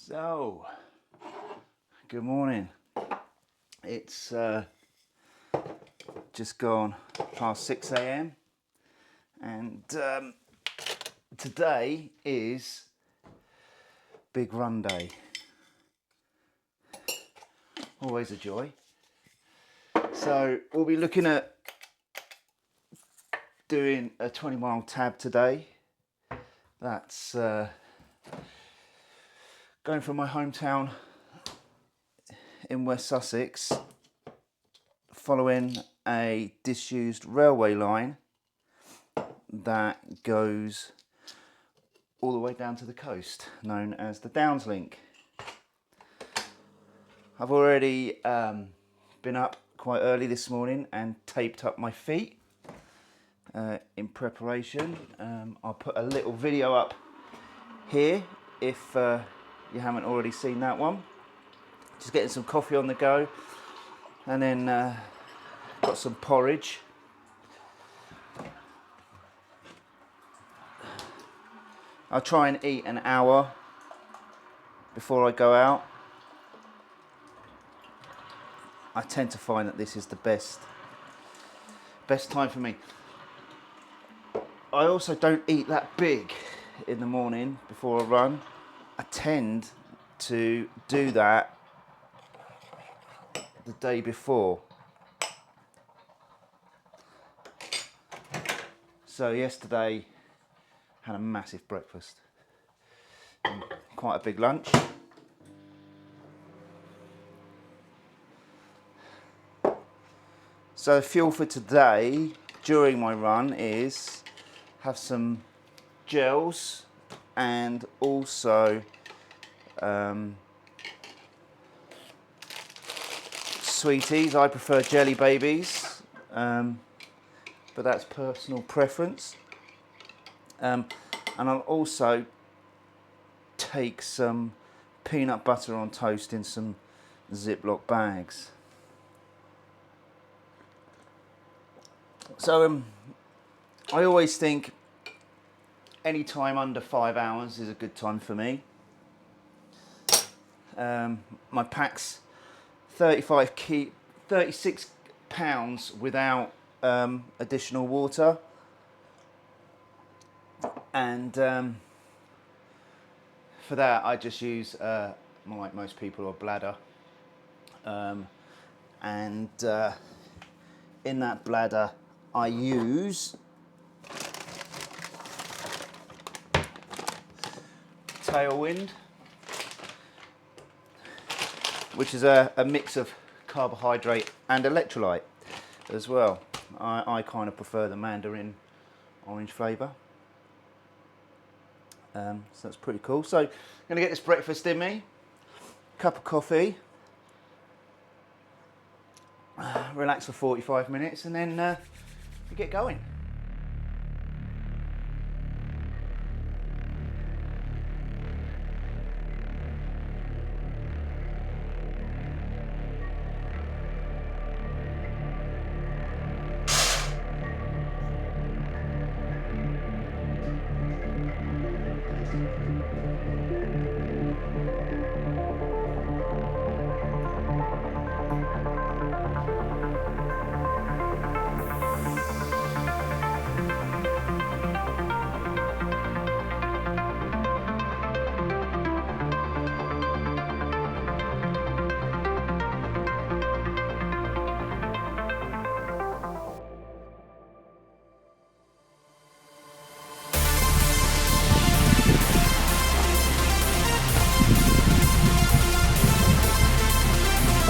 So, good morning. It's just gone past 6 a.m. and today is big run day. Always a joy. So we'll be looking at doing a 20-mile tab today. That's going from my hometown in West Sussex, following a disused railway line that goes all the way down to the coast, known as the Downs Link. I've already been up quite early this morning and taped up my feet in preparation. I'll put a little video up here if you haven't already seen that one. Just getting some coffee on the go, and then got some porridge. I'll try and eat an hour before I go out. I tend to find that this is the best time for me. I also don't eat that big in the morning before I run. I tend to do that the day before. So yesterday had a massive breakfast and quite a big lunch. So the fuel for today during my run is have some gels and also sweeties. I prefer jelly babies, but that's personal preference. And I'll also take some peanut butter on toast in some Ziploc bags. So I always think any time under 5 hours is a good time for me. My pack's 36 pounds without additional water, and for that I just use, like most people, a bladder, and in that bladder I use Tailwind, which is a mix of carbohydrate and electrolyte as well. I kind of prefer the mandarin orange flavour. So that's pretty cool. So I'm going to get this breakfast in me, cup of coffee, relax for 45 minutes, and then we get going.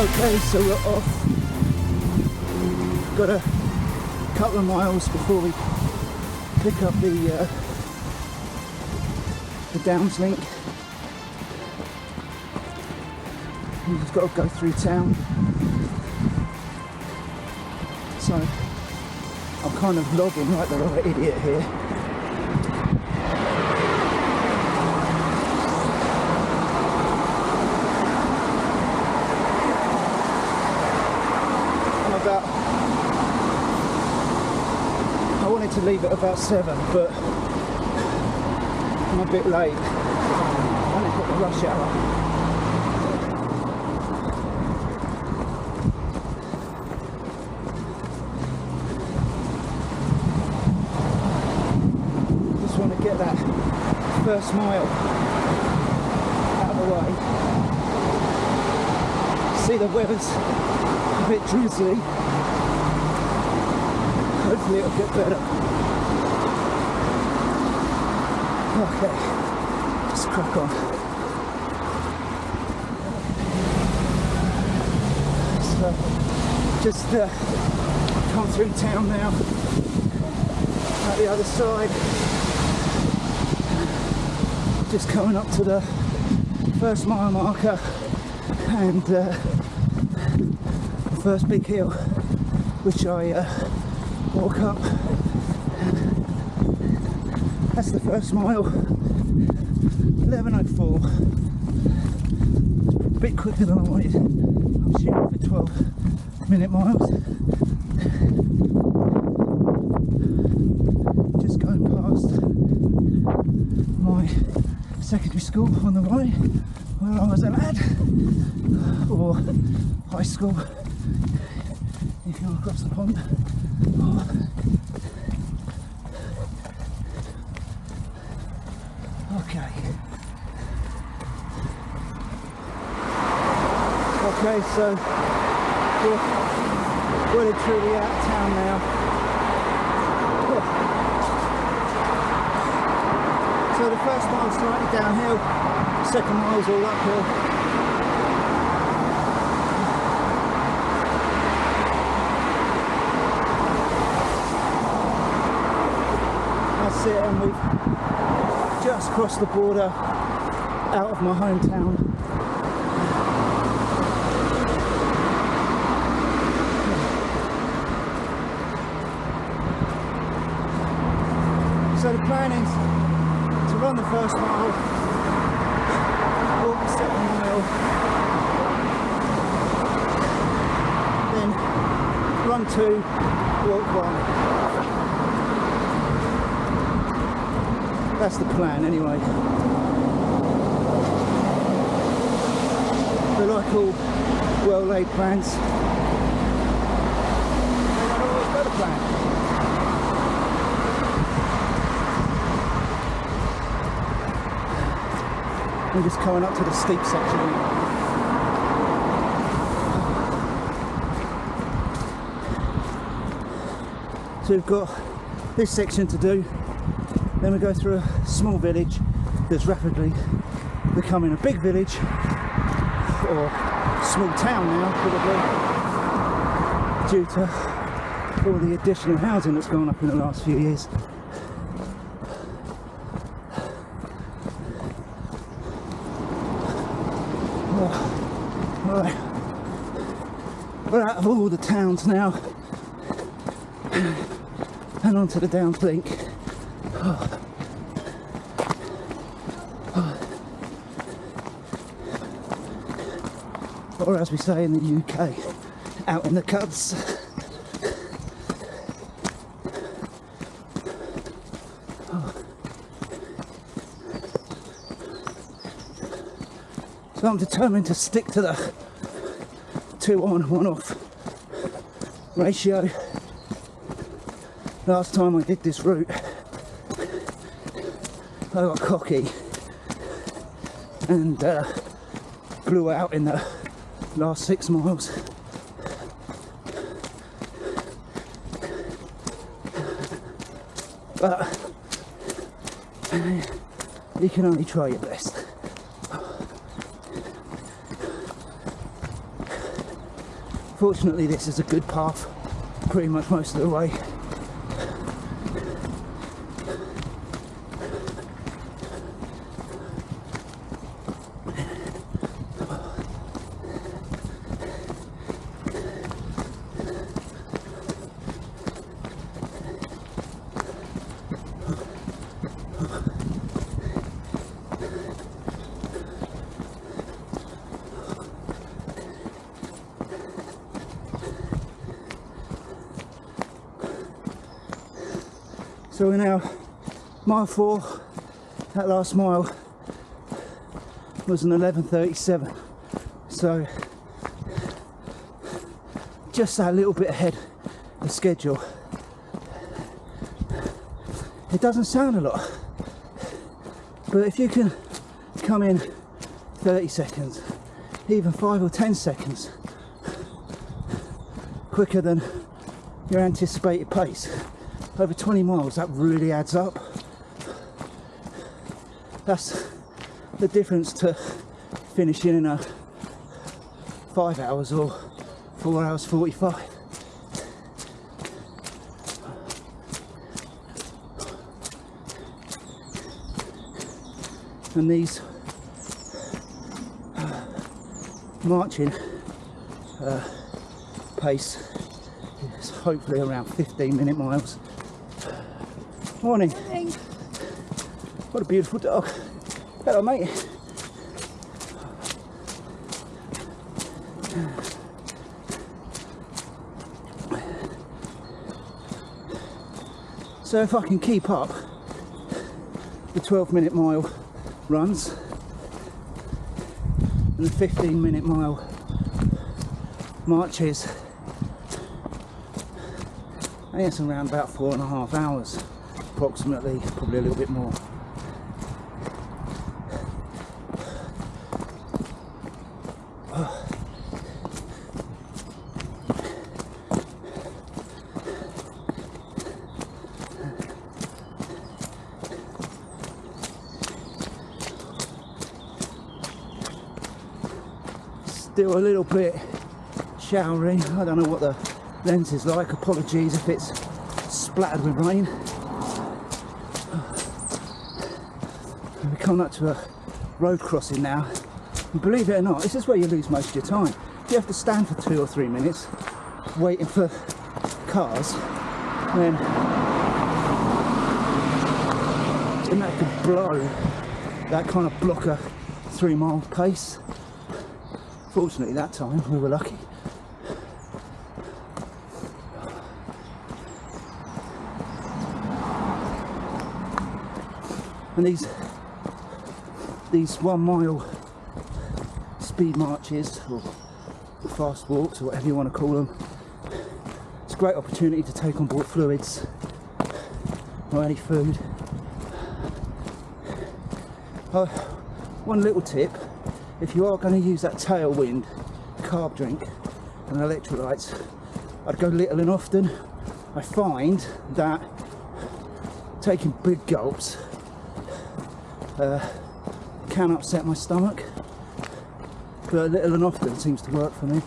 Okay, so we're off. Got a couple of miles before we pick up the Downs Link. We've just got to go through town. So I'm kind of vlogging like the right idiot here. I wanted to leave at about 7, but I'm a bit late. I only got the rush hour. get that first mile out of the way. See, the weather's a bit drizzly. Hopefully it'll get better. Okay, just crack on. So, just come through town now. At the other side. Just coming up to the first mile marker and the first big hill, which I walk up. That's the first mile. 11:04. A bit quicker than I wanted. I'm shooting for 12-minute miles. Just going past my secondary school on the right, where I was a lad, or high school if you're across the pond. Okay, so we're well and truly out of town now. So the first mile's slightly downhill, the second mile's all uphill. That's it, and we've just crossed the border out of my hometown. So the plan is to run the first mile, walk the second mile, then run 2, walk 1. That's the plan anyway. But like all well-laid plans, they don't always go to plan. We're just coming up to the steep section now. So we've got this section to do, then we go through a small village that's rapidly becoming a big village, or small town now probably, due to all the additional housing that's gone up in the last few years. Right, we're out of all the towns now and onto the Downs Link. Or as we say in the UK, out in the cuds. So I'm determined to stick to the 2 on, 1 off ratio. Last time I did this route, I got cocky and blew out in the last 6 miles. But you can only try your best. Fortunately, this is a good path pretty much most of the way. So we're now mile 4. That last mile was an 11:37, so just that little bit ahead of schedule. It doesn't sound a lot, But if you can come in 30 seconds, even 5 or 10 seconds quicker than your anticipated pace, over 20 miles, that really adds up. That's the difference to finishing in a 5 hours or 4 hours 45. And these marching pace is hopefully around 15-minute miles. Morning. Morning. What a beautiful dog. Hello, mate. So if I can keep up the 12-minute mile runs and the 15-minute mile marches, I think it's around about 4.5 hours approximately, probably a little bit more. Still a little bit showery. I don't know what the lens is like. Apologies if it's splattered with rain. We're coming up to a road crossing now. And believe it or not, this is where you lose most of your time. You have to stand for 2 or 3 minutes waiting for cars, and that could blow that kind of block a 3-mile pace. Fortunately that time we were lucky. And these 1 mile speed marches or fast walks or whatever you want to call them, it's a great opportunity to take on board fluids or any food. One little tip: if you are going to use that tailwind carb drink and electrolytes, I'd go little and often. I find that taking big gulps can upset my stomach, but little and often seems to work for me.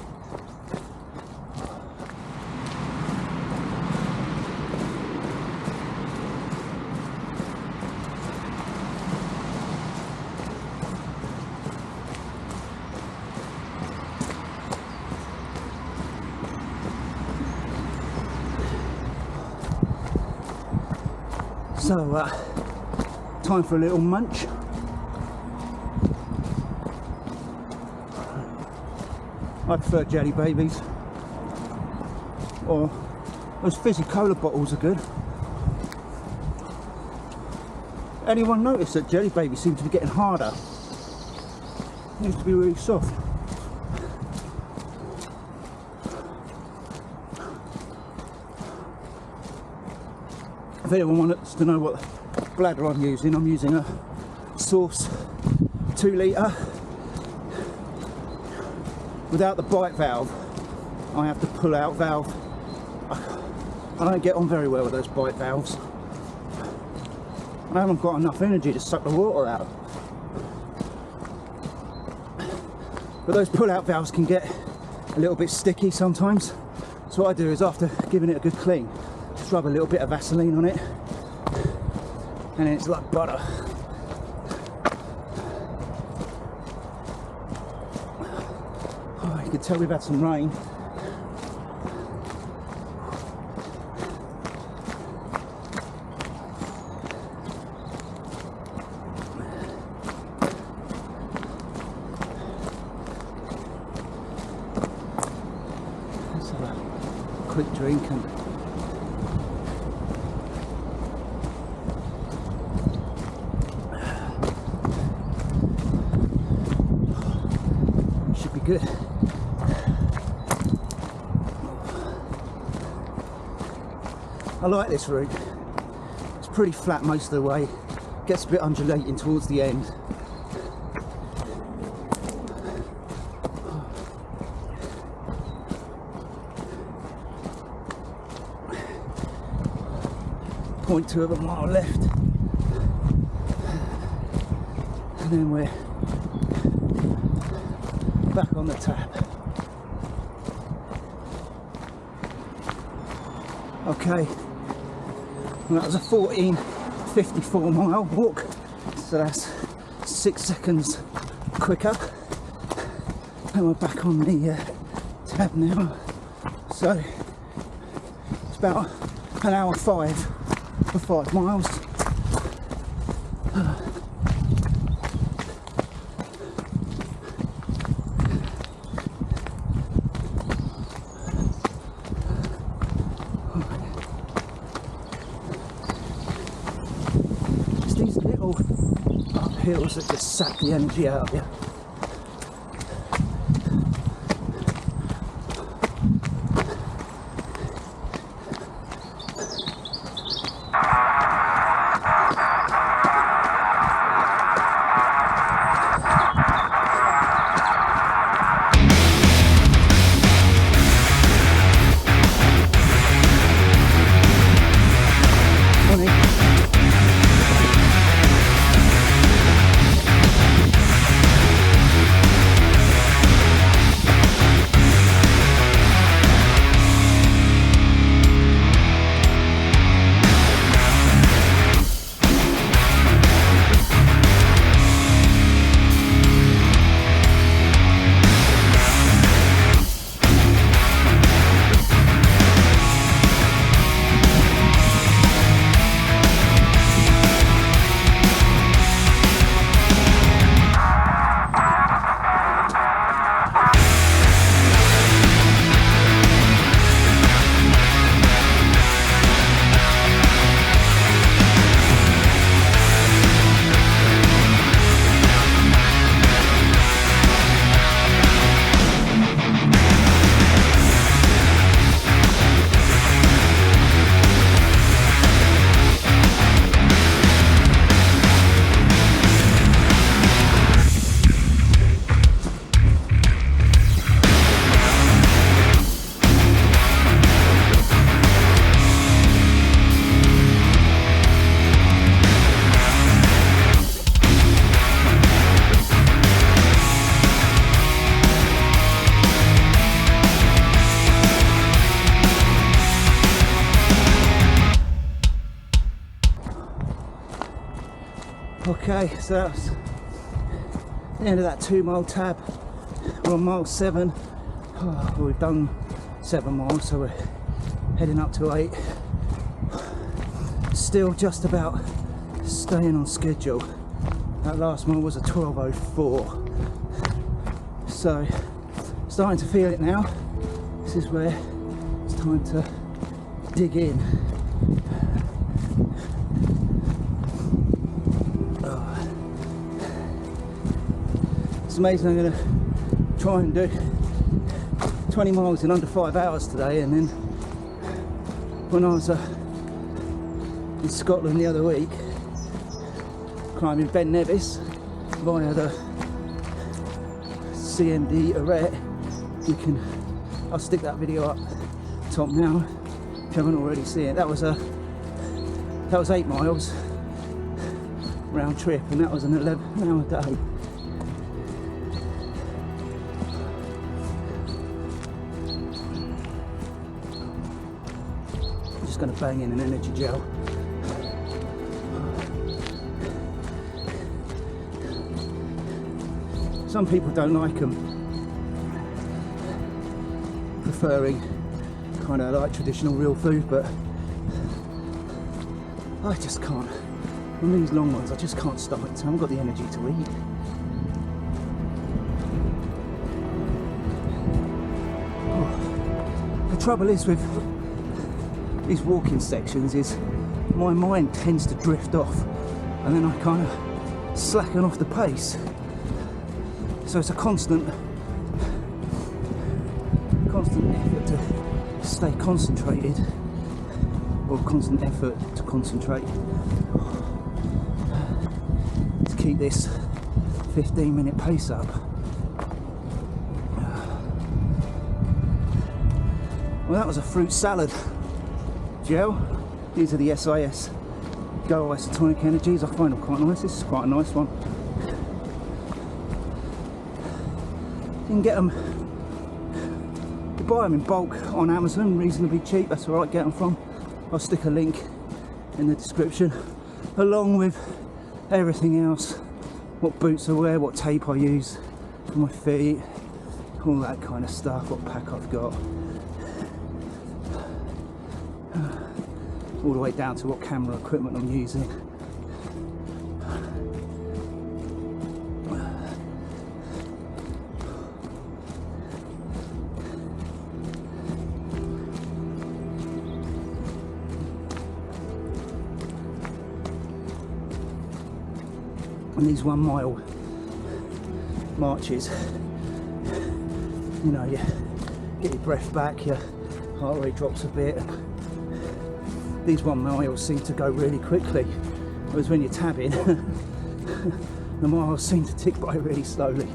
So, time for a little munch. I prefer Jelly Babies, or those fizzy cola bottles are good. Anyone notice that Jelly Babies seem to be getting harder? It used to be really soft. If anyone wants to know what bladder I'm using a Source 2 litre. Without the bite valve, I have the pull out valve. I don't get on very well with those bite valves. I haven't got enough energy to suck the water out. But those pull out valves can get a little bit sticky sometimes. So what I do is, after giving it a good clean, just rub a little bit of Vaseline on it, and it's like butter. Oh, you can tell we've had some rain. Let's have a quick drink and good. I like this route. It's pretty flat most of the way. Gets a bit undulating towards the end. .2 of a mile left, and then we're back on the tab. Okay, well, that was a 14:54 mile walk, so that's 6 seconds quicker, and we're back on the tab now. So it's about an hour 5 for 5 miles. It's these little uphills that just sap the energy out of you. Okay, so that's the end of that 2 mile tab. We're on mile 7. Oh, we've done 7 miles, so we're heading up to 8. Still just about staying on schedule. That last mile was a 12:04. So, starting to feel it now. This is where it's time to dig in. It's amazing. I'm going to try and do 20 miles in under 5 hours today, and then when I was in Scotland the other week climbing Ben Nevis via the CMD arete, I'll stick that video up top now if you haven't already seen it. That was 8 miles round trip, and that was an 11-hour day. Just going to bang in an energy gel. Some people don't like them, preferring kind of like traditional real food, but I just can't. On these long ones, I just can't stop it, so I haven't got the energy to eat. Oh. The trouble is with these walking sections is my mind tends to drift off, and then I kind of slacken off the pace. So it's a constant effort to stay concentrated, or constant effort to concentrate. keep this 15-minute pace up. Well, that was a fruit salad gel. These are the SIS Go Isotonic Energies. I find them quite nice. This is quite a nice one. You can get them, you buy them in bulk on Amazon, reasonably cheap. That's where I get them from. I'll stick a link in the description, along with everything else. What boots I wear, what tape I use for my feet, all that kind of stuff, what pack I've got. All the way down to what camera equipment I'm using. And these 1 mile marches, you know, you get your breath back, your heart rate drops a bit. These 1 miles seem to go really quickly, whereas when you're tabbing, the miles seem to tick by really slowly.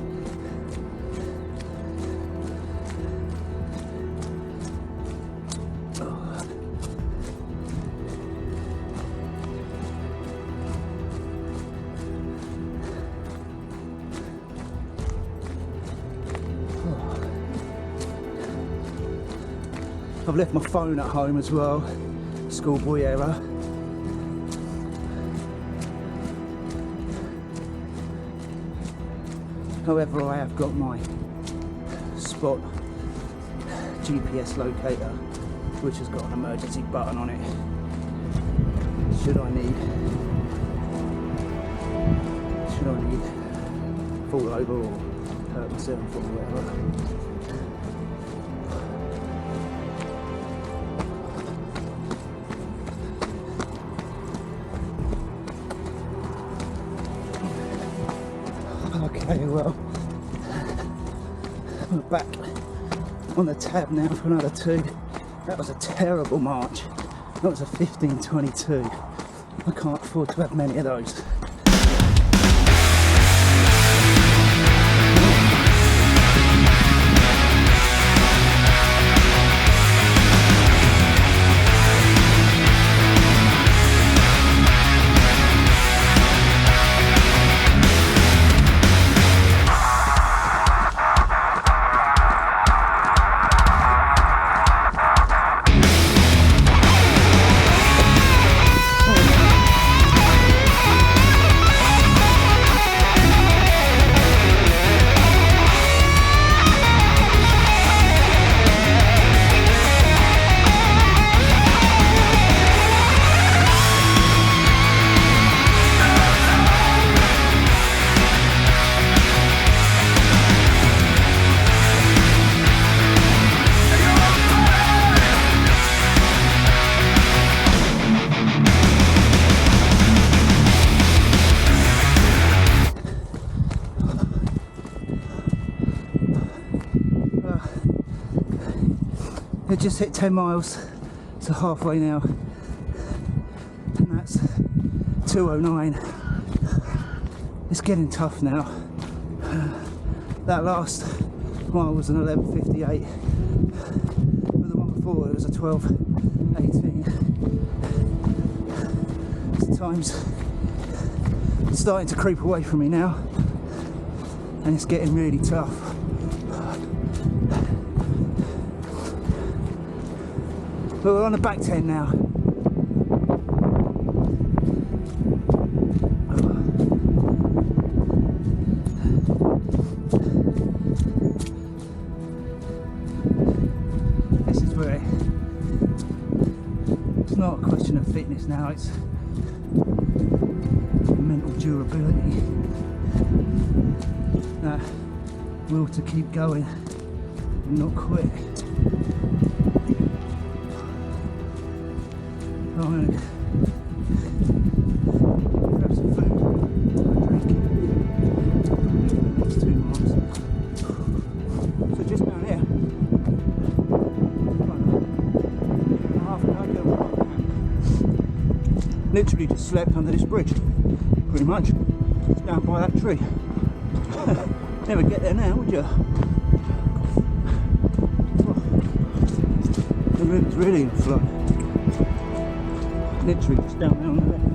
I've left my phone at home as well. Schoolboy error. However, I have got my Spot GPS locator, which has got an emergency button on it. Should I need fall over or hurt myself or whatever. Okay, well, we're back on the tab now for another 2. That was a terrible march. That was a 15:22. I can't afford to have many of those. It just hit 10 miles, so halfway now, and that's 2:09. It's getting tough now. That last mile was an 11:58, but the one before it was a 12:18. Time's starting to creep away from me now, and it's getting really tough. But we're on the back 10 now. This is where it's not a question of fitness now, it's mental durability. That will to keep going and not quit. I'm going to grab some food, drink, next 2 miles. So just down here, half an hour, literally just slept under this bridge, pretty much. It's down by that tree. Never get there now, would you? The river's really in flow. Literally just down there on the left.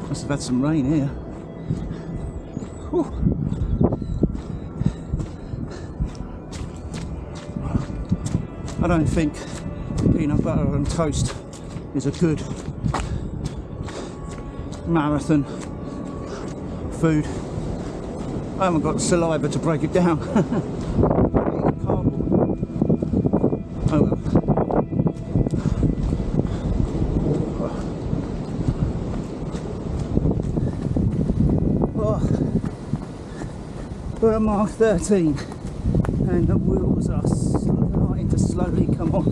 Must have had some rain here. Whew. I don't think peanut butter and toast is a good marathon food. I haven't got the saliva to break it down. Oh well. We're at mile 13 and the wheels are starting to slowly come on.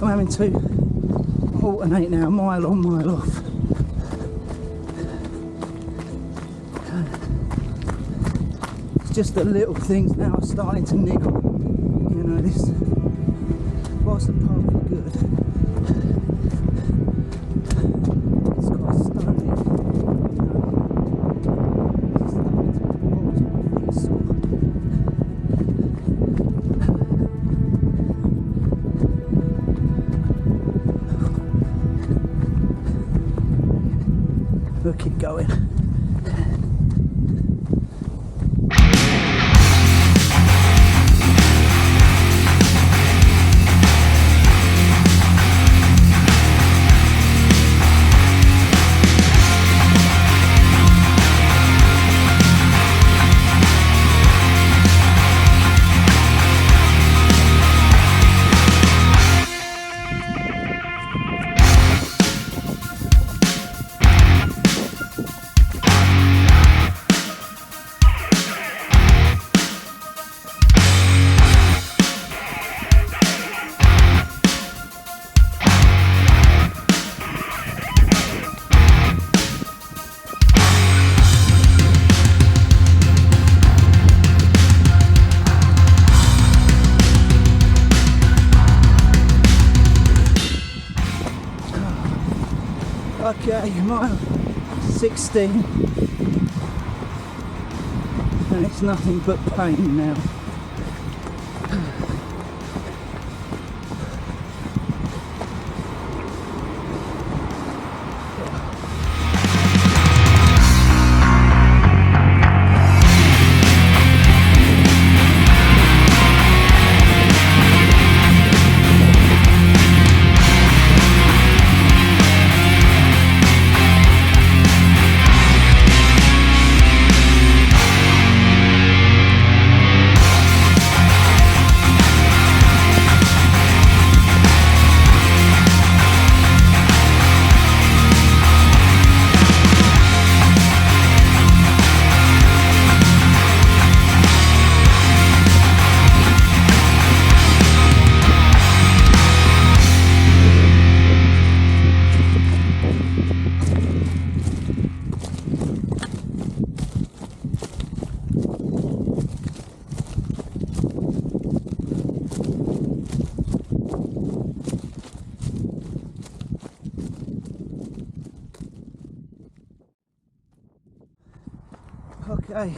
I'm having to alternate now, mile on, mile off. It's just the little things now are starting to niggle. You know, this, whilst the path is good, it's quite stunning. We'll keep going. Okay, mile 16 and it's nothing but pain now. Okay,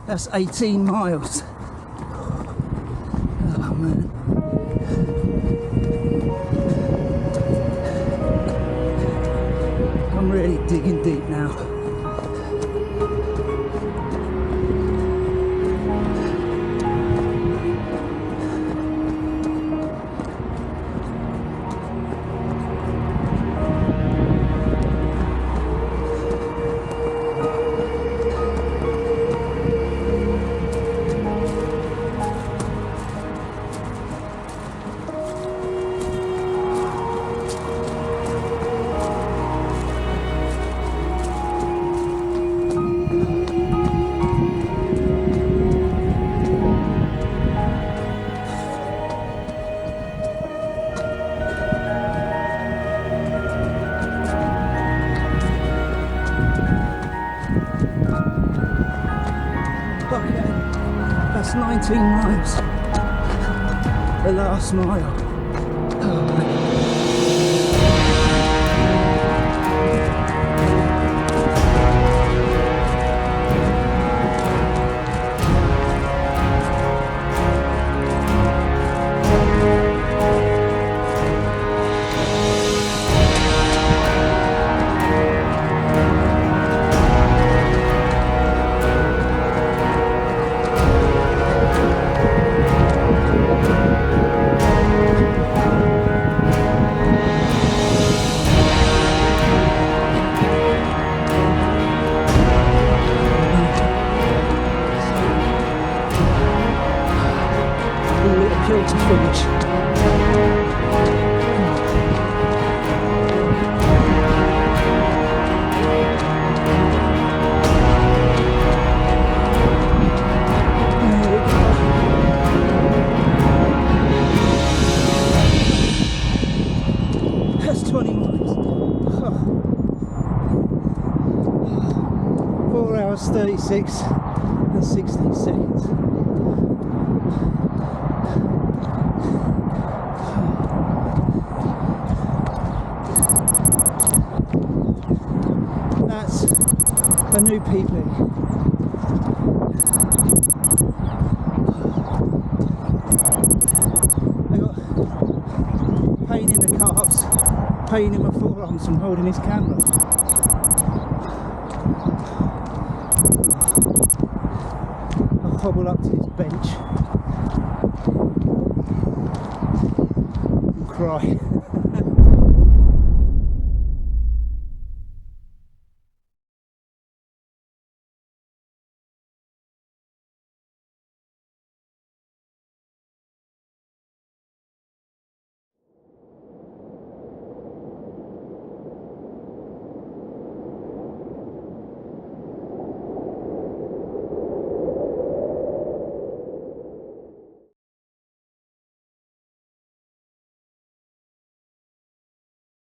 that's 18 miles. Oh man. I'm really digging deep now. 14 miles. The last mile. To finish. That's 20 miles. 4 hours 36 and 16 seconds. That's a new PB. I got pain in the calves, pain in my forearms from holding this camera. I'll hobble up to this bench and cry.